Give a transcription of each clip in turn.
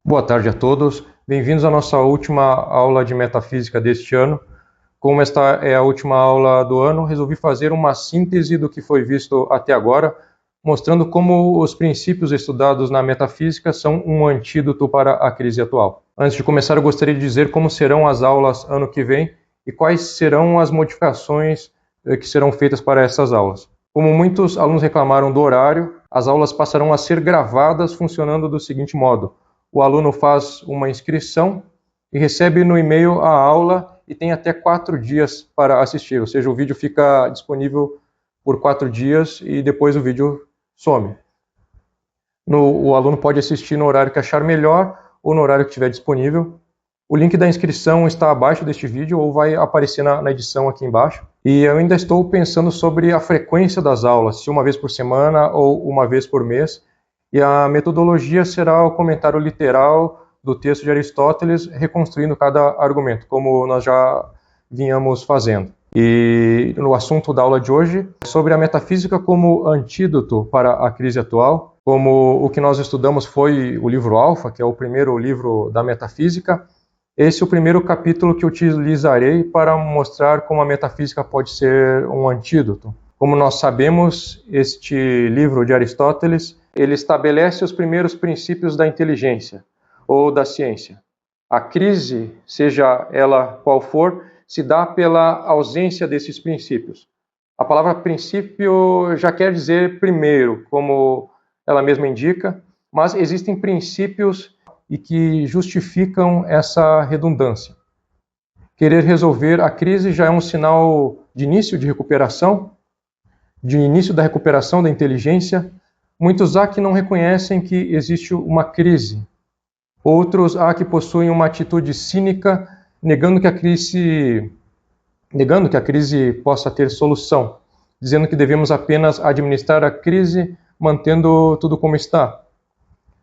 Boa tarde a todos, bem-vindos à nossa última aula de metafísica deste ano. Como esta é a última aula do ano, resolvi fazer uma síntese do que foi visto até agora, mostrando como os princípios estudados na metafísica são um antídoto para a crise atual. Antes de começar, eu gostaria de dizer como serão as aulas ano que vem e quais serão as modificações que serão feitas para essas aulas. Como muitos alunos reclamaram do horário, as aulas passarão a ser gravadas funcionando do seguinte modo: o aluno faz uma inscrição e recebe no e-mail a aula e tem até 4 dias para assistir, ou seja, o vídeo fica disponível por 4 dias e depois o vídeo some. O aluno pode assistir no horário que achar melhor ou no horário que estiver disponível. O link da inscrição está abaixo deste vídeo ou vai aparecer na edição aqui embaixo. E eu ainda estou pensando sobre a frequência das aulas, se uma vez por semana ou uma vez por mês. E a metodologia será o comentário literal do texto de Aristóteles, reconstruindo cada argumento, como nós já vínhamos fazendo. E no assunto da aula de hoje, sobre a metafísica como antídoto para a crise atual, como o que nós estudamos foi o livro Alfa, que é o primeiro livro da metafísica. Esse é o primeiro capítulo que eu utilizarei para mostrar como a metafísica pode ser um antídoto. Como nós sabemos, este livro de Aristóteles, ele estabelece os primeiros princípios da inteligência ou da ciência. A crise, seja ela qual for, se dá pela ausência desses princípios. A palavra princípio já quer dizer primeiro, como ela mesma indica, mas existem princípios e que justificam essa redundância. Querer resolver a crise já é um sinal de início de recuperação, de início da recuperação da inteligência. Muitos há que não reconhecem que existe uma crise. Outros há que possuem uma atitude cínica, negando que a crise possa ter solução, dizendo que devemos apenas administrar a crise, mantendo tudo como está.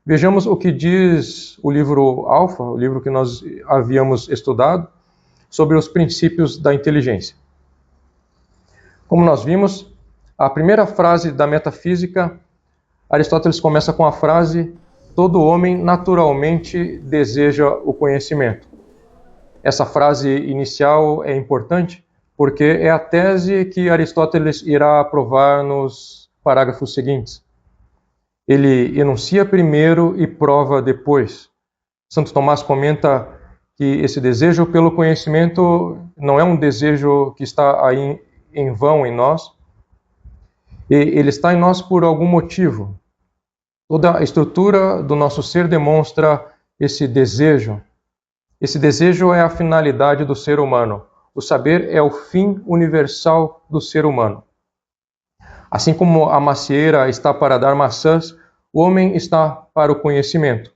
Vejamos o que diz o livro Alfa, o livro que nós havíamos estudado, sobre os princípios da inteligência. Como nós vimos, a primeira frase da metafísica, Aristóteles começa com a frase: todo homem naturalmente deseja o conhecimento. Essa frase inicial é importante porque é a tese que Aristóteles irá provar nos parágrafos seguintes. Ele enuncia primeiro e prova depois. Santo Tomás comenta que esse desejo pelo conhecimento não é um desejo que está aí em vão em nós. Ele está em nós por algum motivo. Toda a estrutura do nosso ser demonstra esse desejo. Esse desejo é a finalidade do ser humano. O saber é o fim universal do ser humano. Assim como a macieira está para dar maçãs, o homem está para o conhecimento.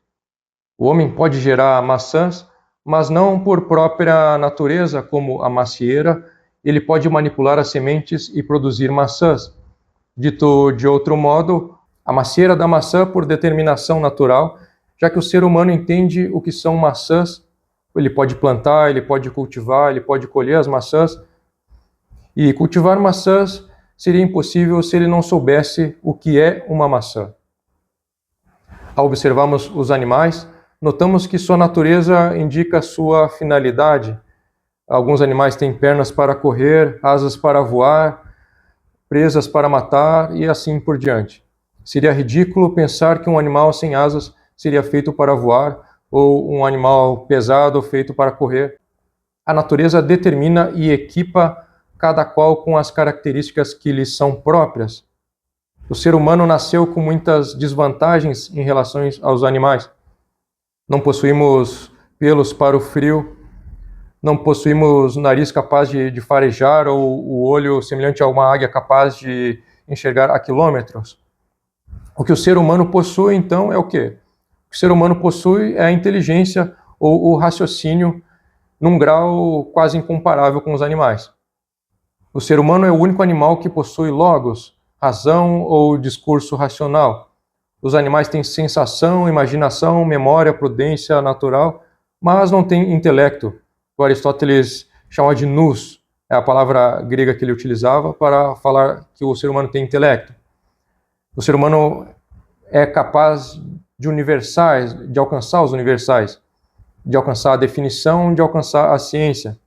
O homem pode gerar maçãs, mas não por própria natureza, como a macieira. Ele pode manipular as sementes e produzir maçãs. Dito de outro modo, a macieira dá maçã por determinação natural, já que o ser humano entende o que são maçãs. Ele pode plantar, ele pode cultivar, ele pode colher as maçãs. E cultivar maçãs seria impossível se ele não soubesse o que é uma maçã. Ao observarmos os animais, notamos que sua natureza indica sua finalidade. Alguns animais têm pernas para correr, asas para voar, presas para matar e assim por diante. Seria ridículo pensar que um animal sem asas seria feito para voar ou um animal pesado feito para correr. A natureza determina e equipa cada qual com as características que lhe são próprias. O ser humano nasceu com muitas desvantagens em relação aos animais. Não possuímos pelos para o frio, não possuímos nariz capaz de farejar ou o olho semelhante a uma águia capaz de enxergar a quilômetros. O que o ser humano possui, então, é o quê? O que o ser humano possui é a inteligência ou o raciocínio num grau quase incomparável com os animais. O ser humano é o único animal que possui logos, razão ou discurso racional. Os animais têm sensação, imaginação, memória, prudência natural, mas não têm intelecto. O Aristóteles chama de nous, é a palavra grega que ele utilizava para falar que o ser humano tem intelecto. O ser humano é capaz de universais, de alcançar os universais, de alcançar a definição, de alcançar a ciência.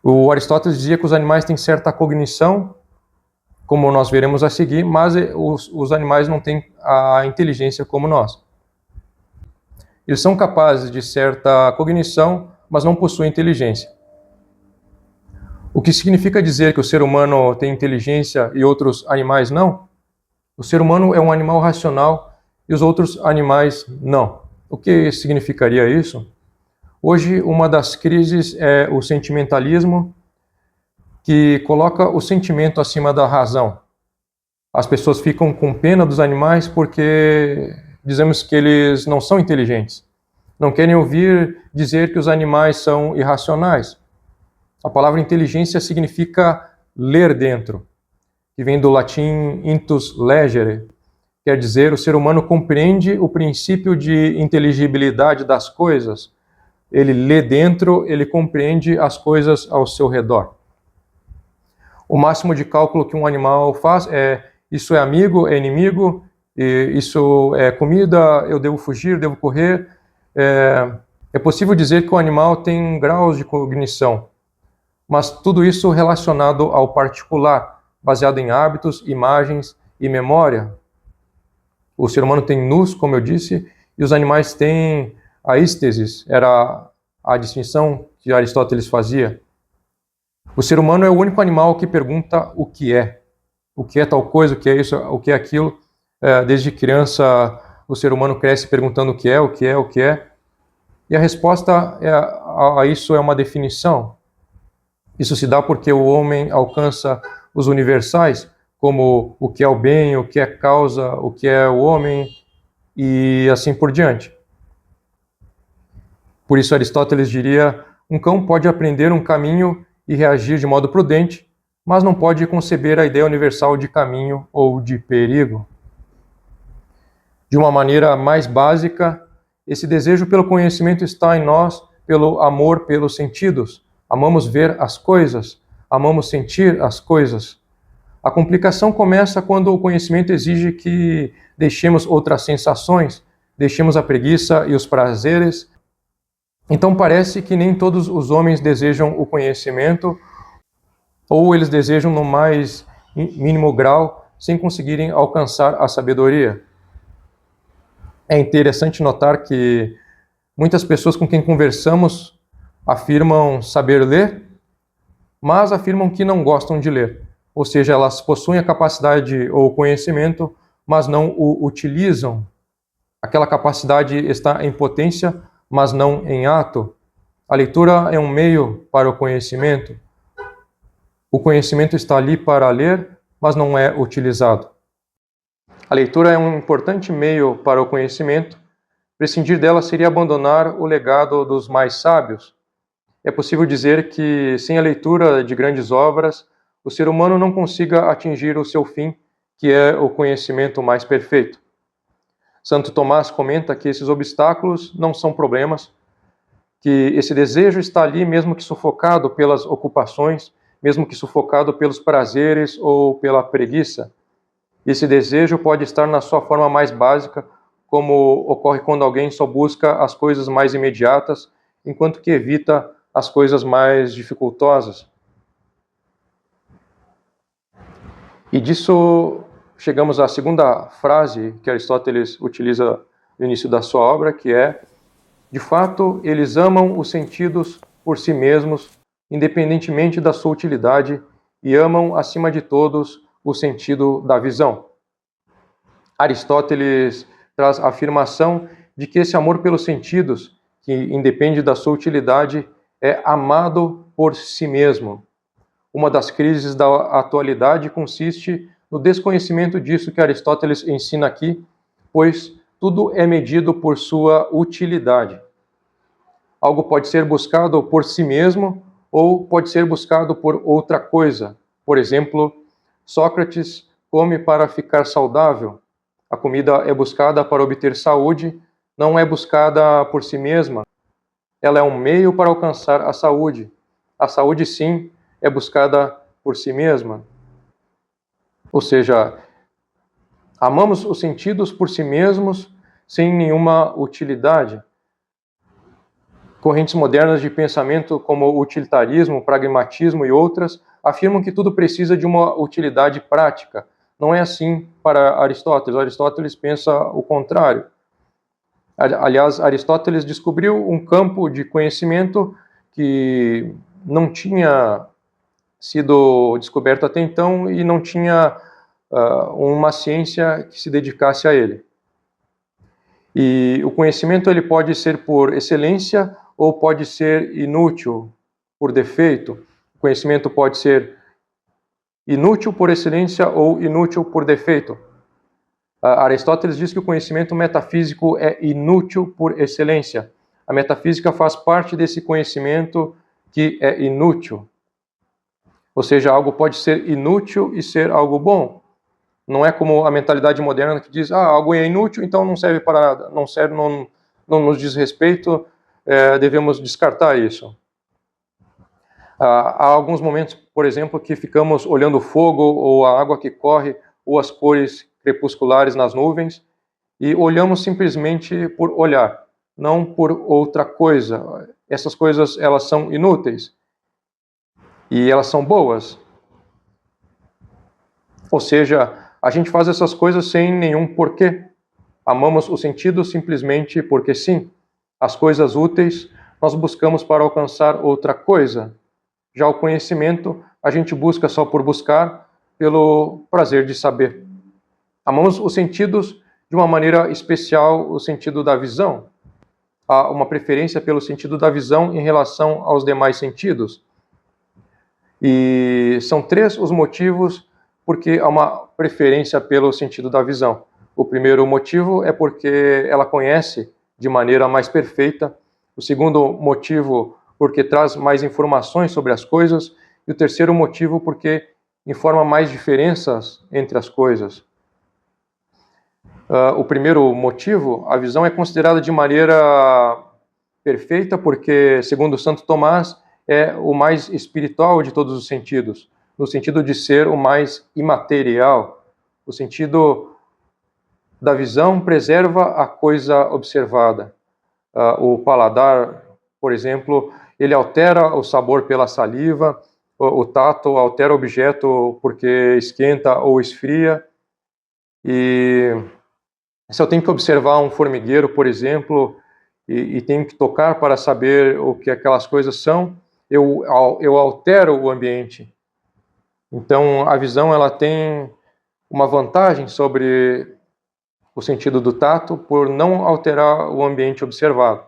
O Aristóteles dizia que os animais têm certa cognição, como nós veremos a seguir, mas os animais não têm a inteligência como nós. Eles são capazes de certa cognição, mas não possuem inteligência. O que significa dizer que o ser humano tem inteligência e outros animais não? O ser humano é um animal racional e os outros animais não. O que significaria isso? Hoje, uma das crises é o sentimentalismo, que coloca o sentimento acima da razão. As pessoas ficam com pena dos animais porque dizemos que eles não são inteligentes. Não querem ouvir dizer que os animais são irracionais. A palavra inteligência significa ler dentro, que vem do latim intus legere, quer dizer, o ser humano compreende o princípio de inteligibilidade das coisas. Ele lê dentro, ele compreende as coisas ao seu redor. O máximo de cálculo que um animal faz é: isso é amigo, é inimigo, isso é comida, eu devo fugir, devo correr. É possível dizer que o animal tem graus de cognição, mas tudo isso relacionado ao particular, baseado em hábitos, imagens e memória. O ser humano tem nous, como eu disse, e os animais têm aístesis, era a distinção que Aristóteles fazia. O ser humano é o único animal que pergunta o que é tal coisa, o que é isso, o que é aquilo. Desde criança, o ser humano cresce perguntando o que é, o que é, o que é. E a resposta a isso é uma definição. Isso se dá porque o homem alcança os universais, como o que é o bem, o que é causa, o que é o homem, e assim por diante. Por isso Aristóteles diria: um cão pode aprender um caminho e reagir de modo prudente, mas não pode conceber a ideia universal de caminho ou de perigo. De uma maneira mais básica, esse desejo pelo conhecimento está em nós pelo amor pelos sentidos. Amamos ver as coisas, amamos sentir as coisas. A complicação começa quando o conhecimento exige que deixemos outras sensações, deixemos a preguiça e os prazeres. Então parece que nem todos os homens desejam o conhecimento, ou eles desejam no mais mínimo grau, sem conseguirem alcançar a sabedoria. É interessante notar que muitas pessoas com quem conversamos afirmam saber ler, mas afirmam que não gostam de ler. Ou seja, elas possuem a capacidade ou o conhecimento, mas não o utilizam. Aquela capacidade está em potência, mas não em ato. A leitura é um meio para o conhecimento. O conhecimento está ali para ler, mas não é utilizado. A leitura é um importante meio para o conhecimento. Prescindir dela seria abandonar o legado dos mais sábios. É possível dizer que, sem a leitura de grandes obras, o ser humano não consiga atingir o seu fim, que é o conhecimento mais perfeito. Santo Tomás comenta que esses obstáculos não são problemas, que esse desejo está ali mesmo que sufocado pelas ocupações, mesmo que sufocado pelos prazeres ou pela preguiça. Esse desejo pode estar na sua forma mais básica, como ocorre quando alguém só busca as coisas mais imediatas, enquanto que evita as coisas mais dificultosas. E disso chegamos à segunda frase que Aristóteles utiliza no início da sua obra, que é: de fato, eles amam os sentidos por si mesmos, independentemente da sua utilidade, e amam, acima de todos, o sentido da visão. Aristóteles traz a afirmação de que esse amor pelos sentidos, que independe da sua utilidade, é amado por si mesmo. Uma das crises da atualidade consiste no desconhecimento disso que Aristóteles ensina aqui, pois tudo é medido por sua utilidade. Algo pode ser buscado por si mesmo ou pode ser buscado por outra coisa. Por exemplo, Sócrates come para ficar saudável. A comida é buscada para obter saúde, não é buscada por si mesma. Ela é um meio para alcançar a saúde. A saúde, sim, é buscada por si mesma. Ou seja, amamos os sentidos por si mesmos sem nenhuma utilidade. Correntes modernas de pensamento como o utilitarismo, o pragmatismo e outras afirmam que tudo precisa de uma utilidade prática. Não é assim para Aristóteles. Aristóteles pensa o contrário. Aliás, Aristóteles descobriu um campo de conhecimento que não tinha sido descoberto até então e não tinha uma ciência que se dedicasse a ele. E o conhecimento ele pode ser por excelência ou pode ser inútil por defeito. O conhecimento pode ser inútil por excelência ou inútil por defeito. Aristóteles diz que o conhecimento metafísico é inútil por excelência. A metafísica faz parte desse conhecimento que é inútil. Ou seja, algo pode ser inútil e ser algo bom. Não é como a mentalidade moderna que diz, algo é inútil, então não serve para nada, não serve, não nos diz respeito, devemos descartar isso. Há alguns momentos, por exemplo, que ficamos olhando o fogo, ou a água que corre, ou as cores crepusculares nas nuvens, e olhamos simplesmente por olhar, não por outra coisa. Essas coisas, elas são inúteis, e elas são boas. Ou seja, a gente faz essas coisas sem nenhum porquê. Amamos os sentidos simplesmente porque sim. As coisas úteis nós buscamos para alcançar outra coisa. Já o conhecimento a gente busca só por buscar, pelo prazer de saber. Amamos os sentidos de uma maneira especial, o sentido da visão. Há uma preferência pelo sentido da visão em relação aos demais sentidos. E são 3 os motivos porque há uma preferência pelo sentido da visão. O primeiro motivo é porque ela conhece de maneira mais perfeita. O segundo motivo, porque traz mais informações sobre as coisas. E o terceiro motivo, porque informa mais diferenças entre as coisas. O primeiro motivo, a visão é considerada de maneira perfeita porque, segundo Santo Tomás, é o mais espiritual de todos os sentidos, no sentido de ser o mais imaterial. O sentido da visão preserva a coisa observada. O paladar, por exemplo, ele altera o sabor pela saliva, o tato altera o objeto porque esquenta ou esfria. E se eu tenho que observar um formigueiro, por exemplo, e tenho que tocar para saber o que aquelas coisas são, eu altero o ambiente. Então, a visão ela tem uma vantagem sobre o sentido do tato por não alterar o ambiente observado.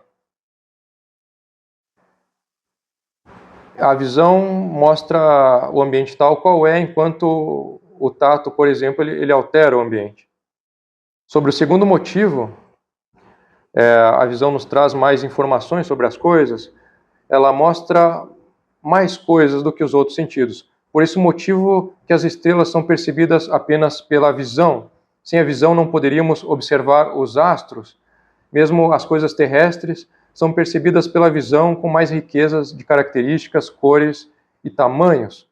A visão mostra o ambiente tal qual é, enquanto o tato, por exemplo, ele altera o ambiente. Sobre o segundo motivo, a visão nos traz mais informações sobre as coisas, ela mostra mais coisas do que os outros sentidos. Por esse motivo que as estrelas são percebidas apenas pela visão. Sem a visão não poderíamos observar os astros. Mesmo as coisas terrestres são percebidas pela visão com mais riquezas de características, cores e tamanhos.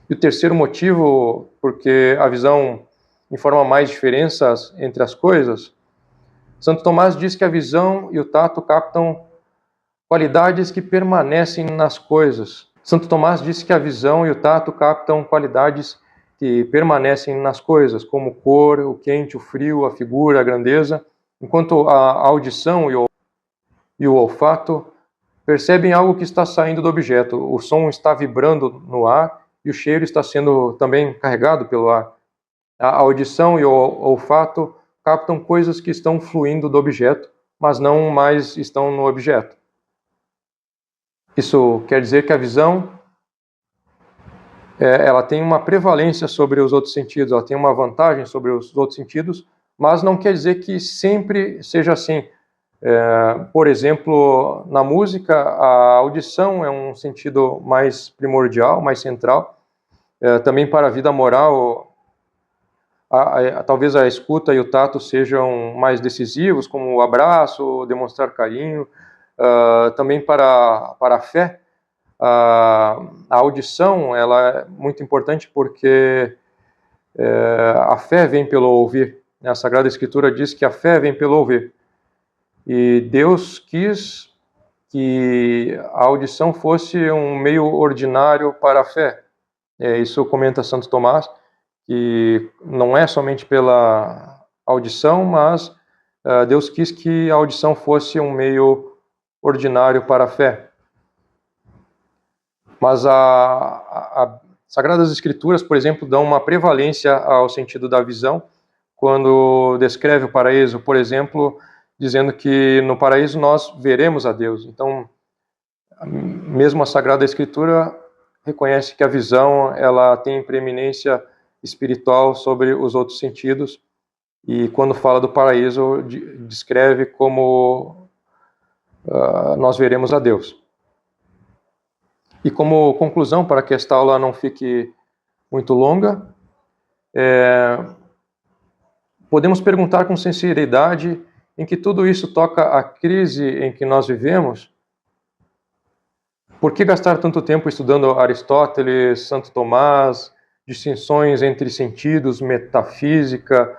E o terceiro motivo, porque a visão informa mais diferenças entre as coisas, Santo Tomás diz que a visão e o tato captam qualidades que permanecem nas coisas. Santo Tomás disse que a visão e o tato captam qualidades que permanecem nas coisas, como cor, o quente, o frio, a figura, a grandeza, enquanto a audição e o olfato percebem algo que está saindo do objeto. O som está vibrando no ar e o cheiro está sendo também carregado pelo ar. A audição e o olfato captam coisas que estão fluindo do objeto, mas não mais estão no objeto. Isso quer dizer que a visão ela tem uma prevalência sobre os outros sentidos, ela tem uma vantagem sobre os outros sentidos, mas não quer dizer que sempre seja assim. Por exemplo, na música, a audição é um sentido mais primordial, mais central. Também para a vida moral, talvez a escuta e o tato sejam mais decisivos, como o abraço, demonstrar carinho. Também para a fé, a audição ela é muito importante porque a fé vem pelo ouvir. A Sagrada Escritura diz que a fé vem pelo ouvir. E Deus quis que a audição fosse um meio ordinário para a fé. Isso comenta Santo Tomás, que não é somente pela audição, mas Deus quis que a audição fosse um meio ordinário para a fé. Mas as Sagradas Escrituras, por exemplo, dão uma prevalência ao sentido da visão, quando descreve o paraíso, por exemplo, dizendo que no paraíso nós veremos a Deus. Então, mesmo a Sagrada Escritura reconhece que a visão ela tem preeminência espiritual sobre os outros sentidos, e quando fala do paraíso, descreve como nós veremos a Deus. E como conclusão, para que esta aula não fique muito longa, podemos perguntar com sinceridade em que tudo isso toca a crise em que nós vivemos. Por que gastar tanto tempo estudando Aristóteles, Santo Tomás, distinções entre sentidos, metafísica,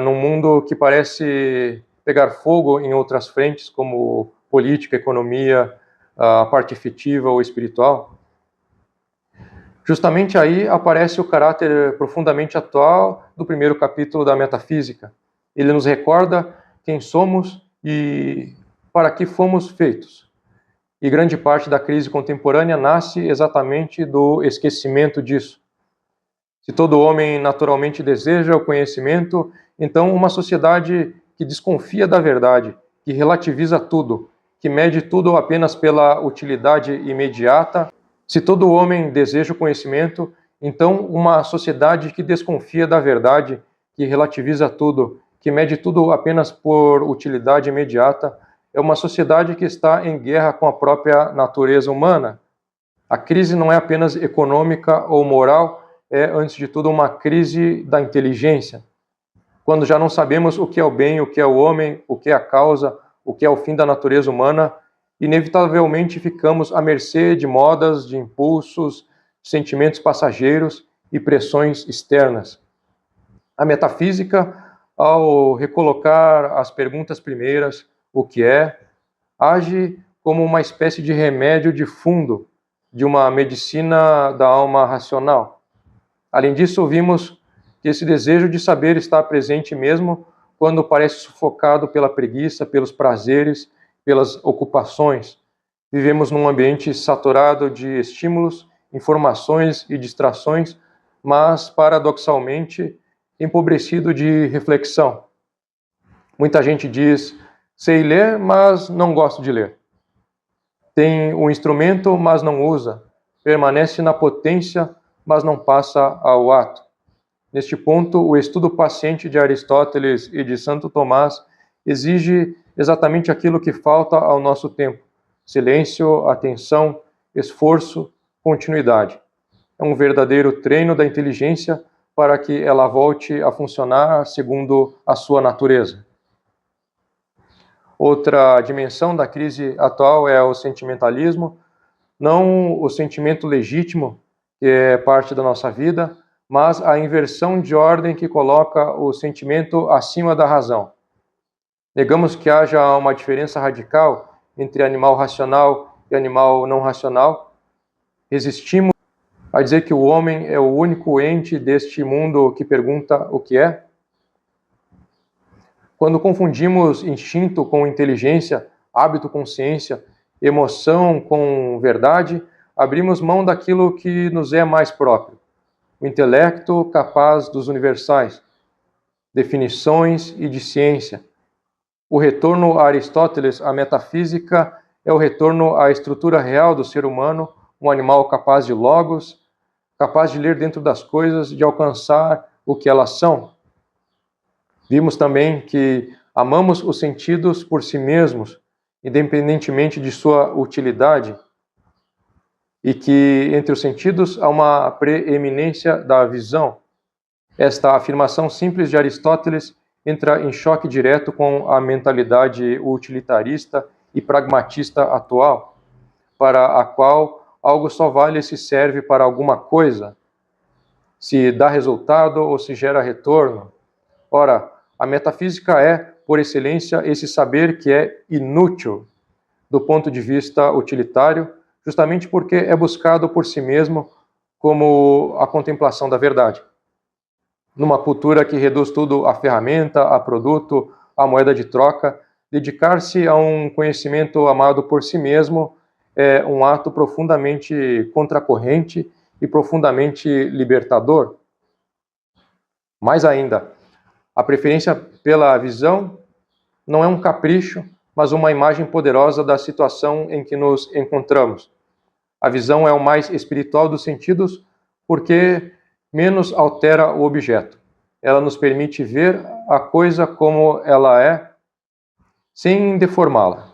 num mundo que parece pegar fogo em outras frentes, como política, economia, a parte afetiva ou espiritual? Justamente aí aparece o caráter profundamente atual do primeiro capítulo da Metafísica. Ele nos recorda quem somos e para que fomos feitos. E grande parte da crise contemporânea nasce exatamente do esquecimento disso. Se todo homem naturalmente deseja o conhecimento, então uma sociedade que desconfia da verdade, que relativiza tudo, que mede tudo apenas pela utilidade imediata. Se todo homem deseja o conhecimento, então uma sociedade que desconfia da verdade, que relativiza tudo, que mede tudo apenas por utilidade imediata, é uma sociedade que está em guerra com a própria natureza humana. A crise não é apenas econômica ou moral, é, antes de tudo, uma crise da inteligência. Quando já não sabemos o que é o bem, o que é o homem, o que é a causa, o que é o fim da natureza humana, inevitavelmente ficamos à mercê de modas, de impulsos, sentimentos passageiros e pressões externas. A metafísica, ao recolocar as perguntas primeiras, o que é, age como uma espécie de remédio de fundo de uma medicina da alma racional. Além disso, vimos que esse desejo de saber está presente mesmo quando parece sufocado pela preguiça, pelos prazeres, pelas ocupações. Vivemos num ambiente saturado de estímulos, informações e distrações, mas, paradoxalmente, empobrecido de reflexão. Muita gente diz, sei ler, mas não gosto de ler. Tem o instrumento, mas não usa. Permanece na potência, mas não passa ao ato. Neste ponto, o estudo paciente de Aristóteles e de Santo Tomás exige exatamente aquilo que falta ao nosso tempo: silêncio, atenção, esforço, continuidade. É um verdadeiro treino da inteligência para que ela volte a funcionar segundo a sua natureza. Outra dimensão da crise atual é o sentimentalismo, não o sentimento legítimo, que é parte da nossa vida, mas a inversão de ordem que coloca o sentimento acima da razão. Negamos que haja uma diferença radical entre animal racional e animal não racional. Resistimos a dizer que o homem é o único ente deste mundo que pergunta o que é. Quando confundimos instinto com inteligência, hábito com ciência, emoção com verdade, abrimos mão daquilo que nos é mais próprio: o intelecto capaz dos universais, definições e de ciência. O retorno a Aristóteles, à metafísica, é o retorno à estrutura real do ser humano, um animal capaz de logos, capaz de ler dentro das coisas, de alcançar o que elas são. Vimos também que amamos os sentidos por si mesmos, independentemente de sua utilidade, e que entre os sentidos há uma preeminência da visão. Esta afirmação simples de Aristóteles entra em choque direto com a mentalidade utilitarista e pragmatista atual, para a qual algo só vale se serve para alguma coisa, se dá resultado ou se gera retorno. Ora, a metafísica é, por excelência, esse saber que é inútil do ponto de vista utilitário, justamente porque é buscado por si mesmo como a contemplação da verdade. Numa cultura que reduz tudo a ferramenta, a produto, a moeda de troca, dedicar-se a um conhecimento amado por si mesmo é um ato profundamente contracorrente e profundamente libertador. Mais ainda, a preferência pela visão não é um capricho, mas uma imagem poderosa da situação em que nos encontramos. A visão é o mais espiritual dos sentidos porque menos altera o objeto. Ela nos permite ver a coisa como ela é, sem deformá-la.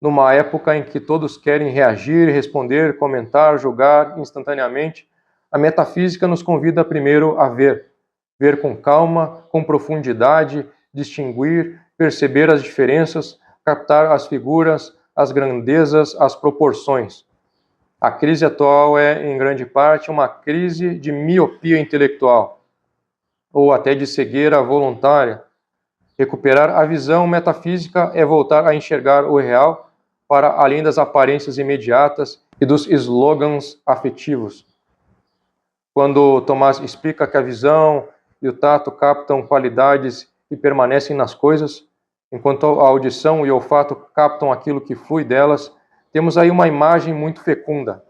Numa época em que todos querem reagir, responder, comentar, julgar instantaneamente, a metafísica nos convida primeiro a ver. Ver com calma, com profundidade, distinguir, perceber as diferenças, captar as figuras, as grandezas, as proporções. A crise atual é, em grande parte, uma crise de miopia intelectual, ou até de cegueira voluntária. Recuperar a visão metafísica é voltar a enxergar o real para além das aparências imediatas e dos slogans afetivos. Quando Tomás explica que a visão e o tato captam qualidades e permanecem nas coisas, enquanto a audição e o olfato captam aquilo que flui delas, temos aí uma imagem muito fecunda.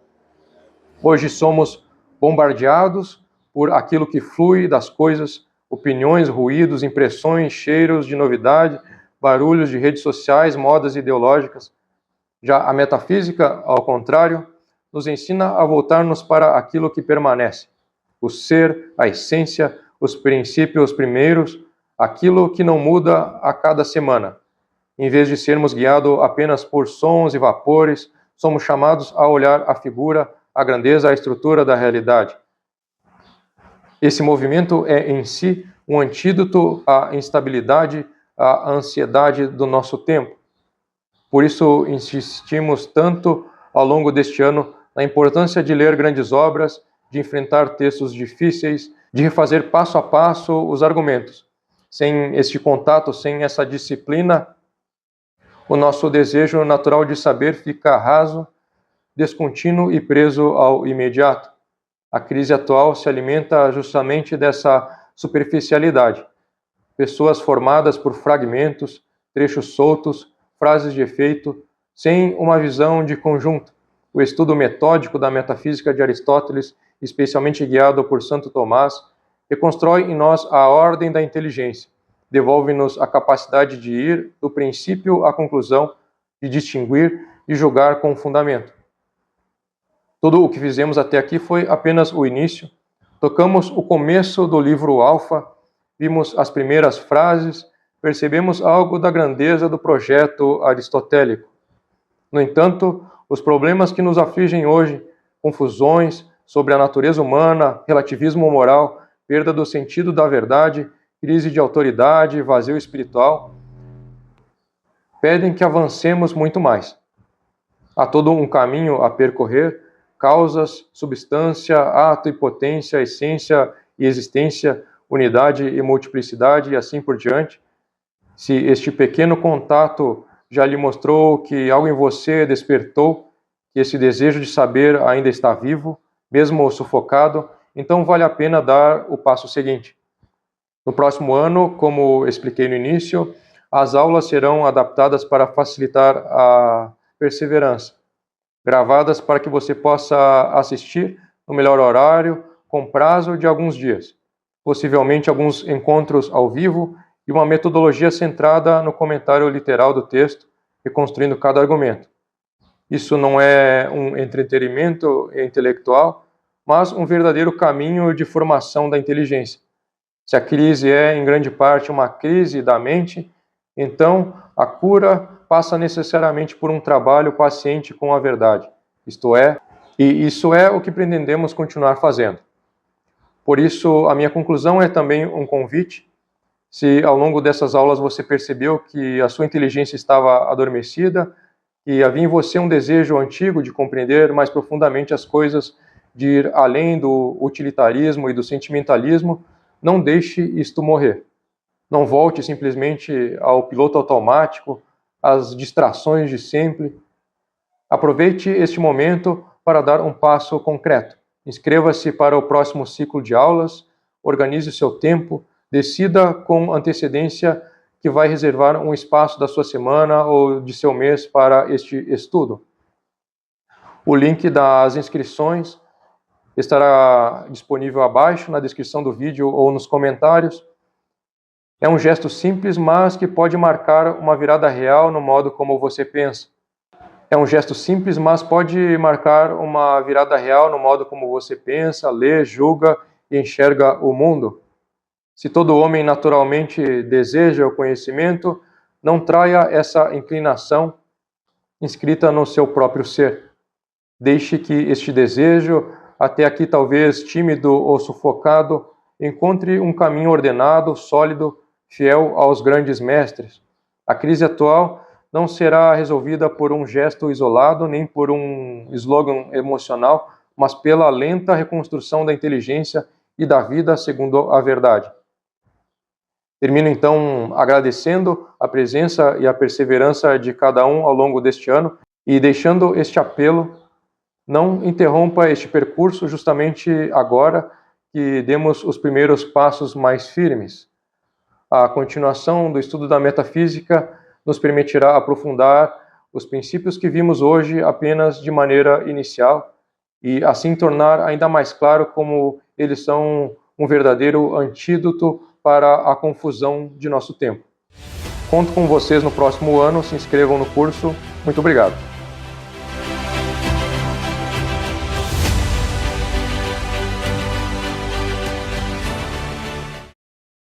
Hoje somos bombardeados por aquilo que flui das coisas, opiniões, ruídos, impressões, cheiros de novidade, barulhos de redes sociais, modas ideológicas. Já a metafísica, ao contrário, nos ensina a voltar-nos para aquilo que permanece. O ser, a essência, os princípios primeiros, aquilo que não muda a cada semana. Em vez de sermos guiados apenas por sons e vapores, somos chamados a olhar a figura, a grandeza, a estrutura da realidade. Esse movimento é em si um antídoto à instabilidade, à ansiedade do nosso tempo. Por isso insistimos tanto ao longo deste ano na importância de ler grandes obras, de enfrentar textos difíceis, de refazer passo a passo os argumentos. Sem este contato, sem essa disciplina, o nosso desejo natural de saber fica raso, descontínuo e preso ao imediato. A crise atual se alimenta justamente dessa superficialidade. Pessoas formadas por fragmentos, trechos soltos, frases de efeito, sem uma visão de conjunto. O estudo metódico da metafísica de Aristóteles, especialmente guiado por Santo Tomás, reconstrói em nós a ordem da inteligência, devolve-nos a capacidade de ir do princípio à conclusão, de distinguir e julgar com fundamento. Tudo o que fizemos até aqui foi apenas o início. Tocamos o começo do livro Alfa, vimos as primeiras frases, percebemos algo da grandeza do projeto aristotélico. No entanto, os problemas que nos afligem hoje, confusões sobre a natureza humana, relativismo moral, perda do sentido da verdade, crise de autoridade, vazio espiritual, pedem que avancemos muito mais. Há todo um caminho a percorrer, causas, substância, ato e potência, essência e existência, unidade e multiplicidade e assim por diante. Se este pequeno contato já lhe mostrou que algo em você despertou, que esse desejo de saber ainda está vivo, mesmo sufocado, então vale a pena dar o passo seguinte. No próximo ano, como expliquei no início, as aulas serão adaptadas para facilitar a perseverança, gravadas para que você possa assistir no melhor horário, com prazo de alguns dias, possivelmente alguns encontros ao vivo e uma metodologia centrada no comentário literal do texto, reconstruindo cada argumento. Isso não é um entretenimento intelectual, mas um verdadeiro caminho de formação da inteligência. Se a crise é, em grande parte, uma crise da mente, então a cura passa necessariamente por um trabalho paciente com a verdade. Isto é, e isso é o que pretendemos continuar fazendo. Por isso, a minha conclusão é também um convite. Se ao longo dessas aulas você percebeu que a sua inteligência estava adormecida, que havia em você um desejo antigo de compreender mais profundamente as coisas, de ir além do utilitarismo e do sentimentalismo, não deixe isto morrer. Não volte simplesmente ao piloto automático, às distrações de sempre. Aproveite este momento para dar um passo concreto. Inscreva-se para o próximo ciclo de aulas, organize o seu tempo, decida com antecedência que vai reservar um espaço da sua semana ou de seu mês para este estudo. O link das inscrições estará disponível abaixo na descrição do vídeo ou nos comentários. É um gesto simples, mas que pode marcar uma virada real no modo como você pensa. É um gesto simples, mas pode marcar uma virada real no modo como você pensa, lê, julga e enxerga o mundo. Se todo homem naturalmente deseja o conhecimento, não traia essa inclinação inscrita no seu próprio ser. Deixe que este desejo, até aqui talvez tímido ou sufocado, encontre um caminho ordenado, sólido, fiel aos grandes mestres. A crise atual não será resolvida por um gesto isolado, nem por um slogan emocional, mas pela lenta reconstrução da inteligência e da vida segundo a verdade. Termino então agradecendo a presença e a perseverança de cada um ao longo deste ano e deixando este apelo: não interrompa este percurso justamente agora que demos os primeiros passos mais firmes. A continuação do estudo da metafísica nos permitirá aprofundar os princípios que vimos hoje apenas de maneira inicial e assim tornar ainda mais claro como eles são um verdadeiro antídoto para a confusão de nosso tempo. Conto com vocês no próximo ano, se inscrevam no curso. Muito obrigado.